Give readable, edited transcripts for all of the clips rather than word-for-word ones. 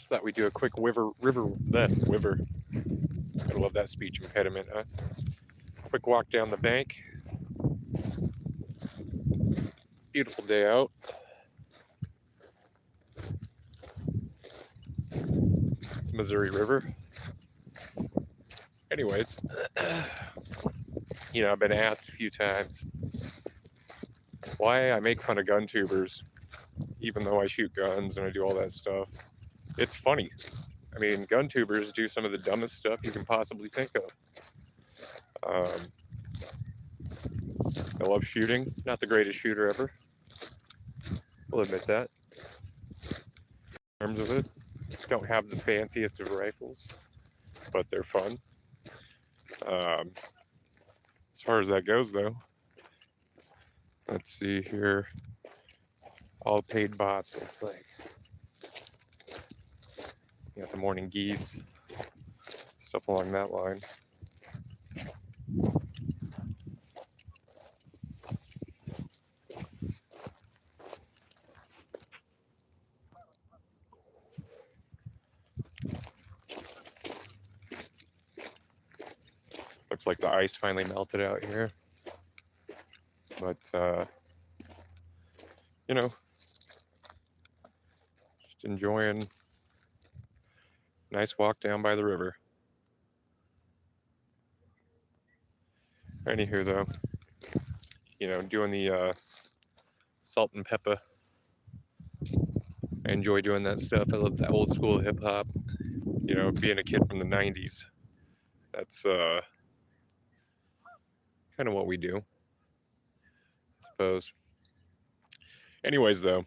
thought we'd do a quick river. I love that speech impediment. Quick walk down the bank. Beautiful day out. It's Missouri River. Anyways, I've been asked a few times why I make fun of gun tubers, even though I shoot guns and I do all that stuff. It's funny. I mean, gun tubers do some of the dumbest stuff you can possibly think of. I love shooting. Not the greatest shooter ever. We'll admit that. In terms of it, don't have the fanciest of rifles, but they're fun. As far as that goes, though, let's see here. All paid bots, looks like. You got the morning geese, stuff along that line. Looks like the ice finally melted out here. But, just enjoying nice walk down by the river. Anywho, though, doing the salt and pepper. I enjoy doing that stuff. I love that old school hip hop. Being a kid from the 90s. That's kind of what we do, I suppose. Anyways, though,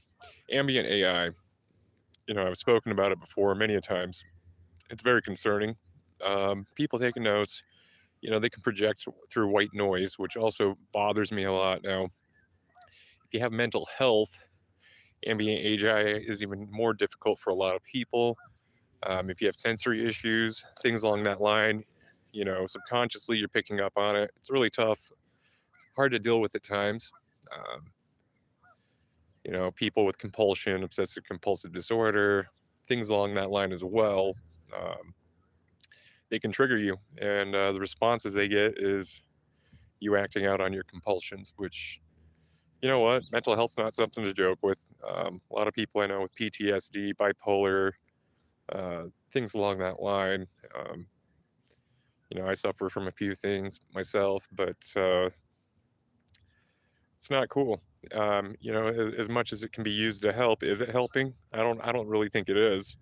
ambient AI, I've spoken about it before many a times. It's very concerning. People taking notes, they can project through white noise, which also bothers me a lot. Now, if you have mental health, ambient AI is even more difficult for a lot of people. If you have sensory issues, things along that line, subconsciously you're picking up on it. It's really tough. It's hard to deal with at times. People with compulsion, obsessive compulsive disorder, things along that line as well. They can trigger you, and the responses they get is you acting out on your compulsions, which, you know what, mental health's not something to joke with. A lot of people I know with PTSD, bipolar, things along that line. I suffer from a few things myself, but it's not cool. As much as it can be used to help, is it helping? I don't really think it is.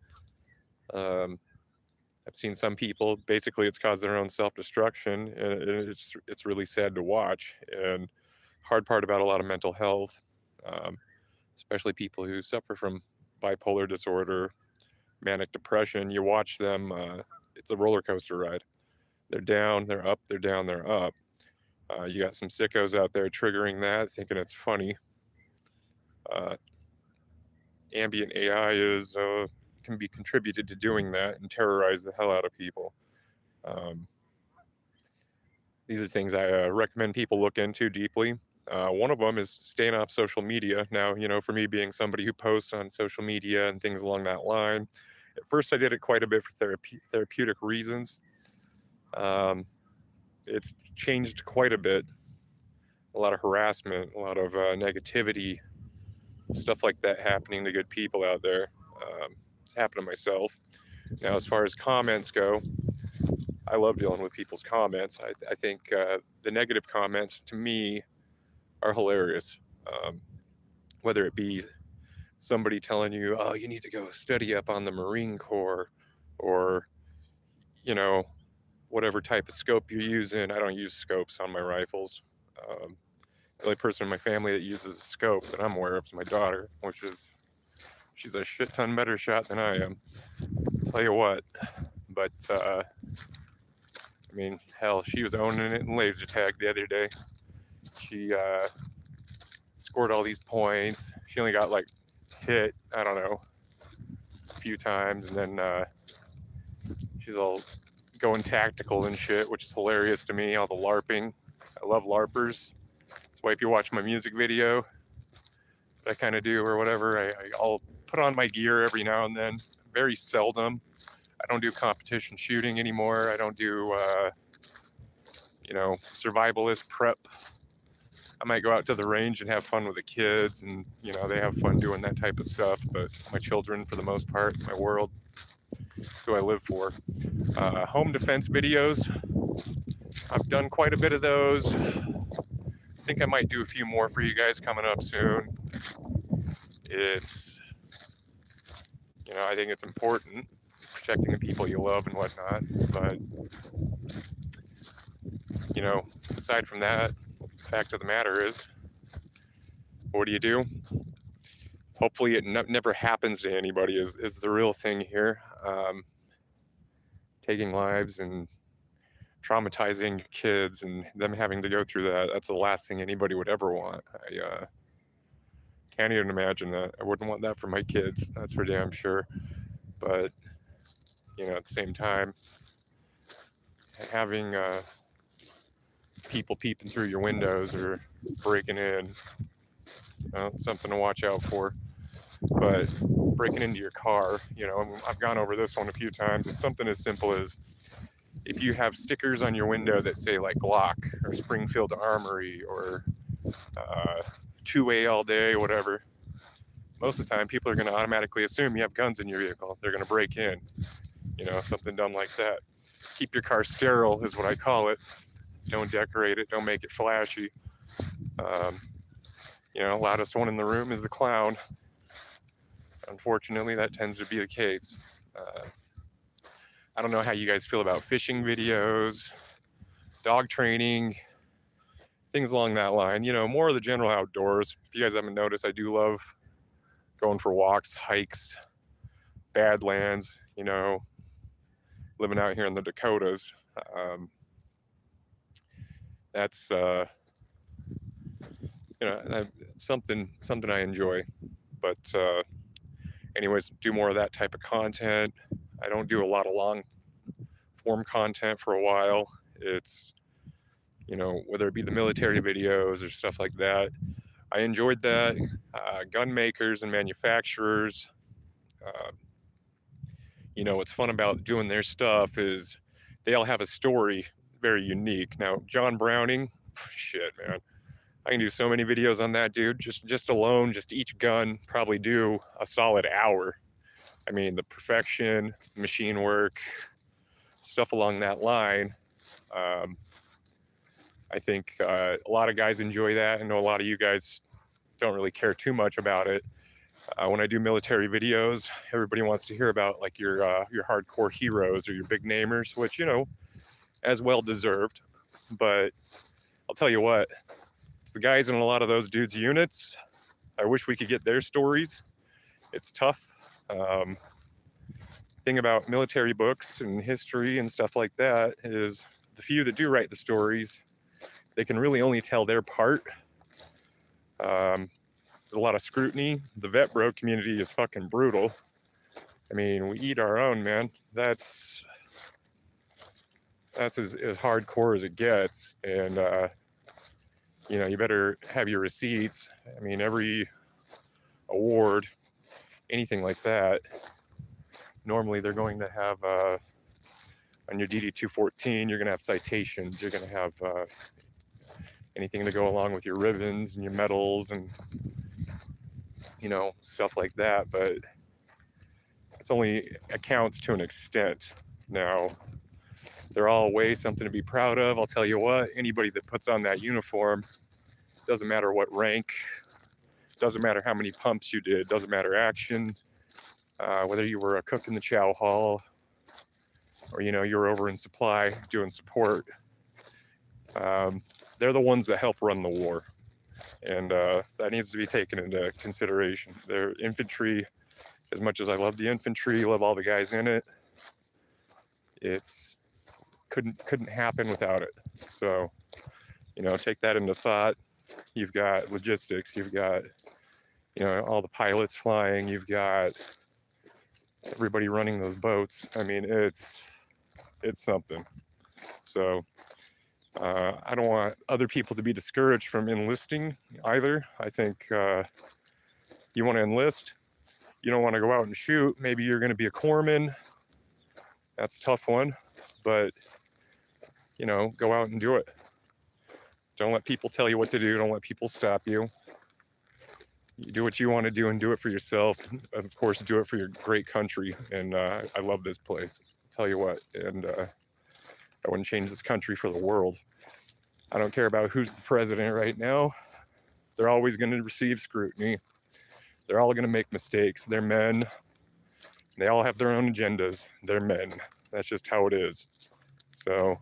I've seen some people, basically it's caused their own self-destruction, and it's really sad to watch. And hard part about a lot of mental health, especially people who suffer from bipolar disorder, manic depression, you watch them, it's a roller coaster ride. They're down, they're up, they're down, they're up. You got some sickos out there triggering that, thinking it's funny. Ambient AI can be contributed to doing that and terrorize the hell out of people. These are things I recommend people look into deeply. One of them is staying off social media. Now, for me being somebody who posts on social media and things along that line, at first I did it quite a bit for therapeutic reasons. It's changed quite a bit. A lot of harassment, a lot of negativity, stuff like that happening to good people out there. It's happened to myself. Now, as far as comments go, I love dealing with people's comments. I think the negative comments, to me, are hilarious. Whether it be somebody telling you, oh, you need to go study up on the Marine Corps, or, whatever type of scope you're using. I don't use scopes on my rifles. The only person in my family that uses a scope that I'm aware of is my daughter, she's a shit ton better shot than I am. I'll tell you what. But, hell, she was owning it in laser tag the other day. She scored all these points. She only got hit, I don't know, a few times, and then she's all going tactical and shit, which is hilarious to me. All the LARPing. I love LARPers. That's why if you watch my music video that I kind of do or whatever, I'll put on my gear every now and then. Very seldom. I don't do competition shooting anymore. I don't do, survivalist prep. I might go out to the range and have fun with the kids, and they have fun doing that type of stuff. But my children, for the most part, my world, who I live for. Home defense videos. I've done quite a bit of those. I think I might do a few more for you guys coming up soon. It's, I think it's important, protecting the people you love and whatnot. But, aside from that, the fact of the matter is, what do? Hopefully it never happens to anybody is the real thing here. Taking lives and traumatizing kids and them having to go through that's the last thing anybody would ever want. I can't even imagine that. I wouldn't want that for my kids, that's for damn sure. But at the same time, having people peeping through your windows or breaking in, something to watch out for. But breaking into your car, I've gone over this one a few times. It's something as simple as, if you have stickers on your window that say like Glock or Springfield Armory or 2A all day, whatever, most of the time people are going to automatically assume you have guns in your vehicle. They're going to break in, something dumb like that. Keep your car sterile is what I call it. Don't decorate it. Don't make it flashy. Loudest one in the room is the clown. Unfortunately, that tends to be the case. I don't know how you guys feel about fishing videos, dog training, things along that line. More of the general outdoors. If you guys haven't noticed, I do love going for walks, hikes, badlands, living out here in the Dakotas. That's something I enjoy. But anyways, do more of that type of content. I don't do a lot of long form content for a while. It's, whether it be the military videos or stuff like that. I enjoyed that. Gun makers and manufacturers, what's fun about doing their stuff is they all have a story, very unique. Now, John Browning, shit, man. I can do so many videos on that dude. Just alone, just each gun, probably do a solid hour. I mean, the perfection, machine work, stuff along that line. I think a lot of guys enjoy that. I know a lot of you guys don't really care too much about it. When I do military videos, everybody wants to hear about like your hardcore heroes or your big namers, which, as well deserved. But I'll tell you what, it's the guys in a lot of those dudes' units. I wish we could get their stories. It's tough. Thing about military books and history and stuff like that is the few that do write the stories, they can really only tell their part. There's a lot of scrutiny. The vet bro community is fucking brutal. I mean, we eat our own, man. That's as hardcore as it gets. And, you better have your receipts. I mean, every award, anything like that, normally they're going to have, on your DD-214, you're going to have citations. You're going to have anything to go along with your ribbons and your medals and, stuff like that. But it's only accounts to an extent. Now, they're all ways something to be proud of. I'll tell you what, anybody that puts on that uniform, doesn't matter what rank, doesn't matter how many pumps you did, doesn't matter action, whether you were a cook in the chow hall or, you're over in supply doing support. They're the ones that help run the war. And that needs to be taken into consideration. They're infantry. As much as I love the infantry, love all the guys in it, it's couldn't happen without it. So, take that into thought. You've got logistics. You've got, all the pilots flying. You've got everybody running those boats. I mean, it's something. So I don't want other people to be discouraged from enlisting either. I think you want to enlist, you don't want to go out and shoot. Maybe you're going to be a corpsman. That's a tough one, but you know, go out and do it. Don't let people tell you what to do. Don't let people stop you. You do what you want to do and do it for yourself. Of course, do it for your great country. And I love this place. I'll tell you what. And I wouldn't change this country for the world. I don't care about who's the president right now. They're always going to receive scrutiny. They're all going to make mistakes. They're men. They all have their own agendas. They're men. That's just how it is. So,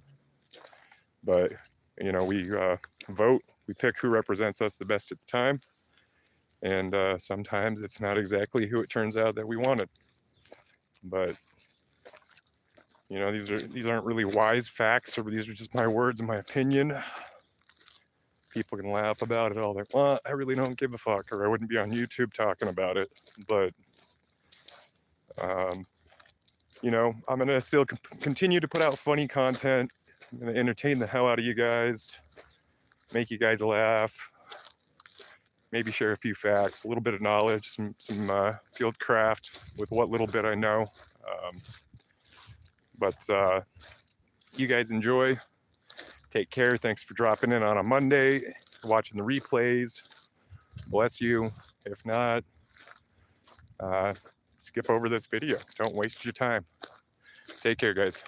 but, you know, we vote. We pick who represents us the best at the time. And sometimes it's not exactly who it turns out that we wanted. But, you know, these aren't really wise facts, or these are just my words and my opinion. People can laugh about it all they want. I really don't give a fuck, or I wouldn't be on YouTube talking about it. But, you know, I'm going to still continue to put out funny content. I'm going to entertain the hell out of you guys, make you guys laugh, maybe share a few facts, a little bit of knowledge, some field craft with what little bit I know. But you guys enjoy. Take care. Thanks for dropping in on a Monday, watching the replays. Bless you. If not, skip over this video. Don't waste your time. Take care, guys.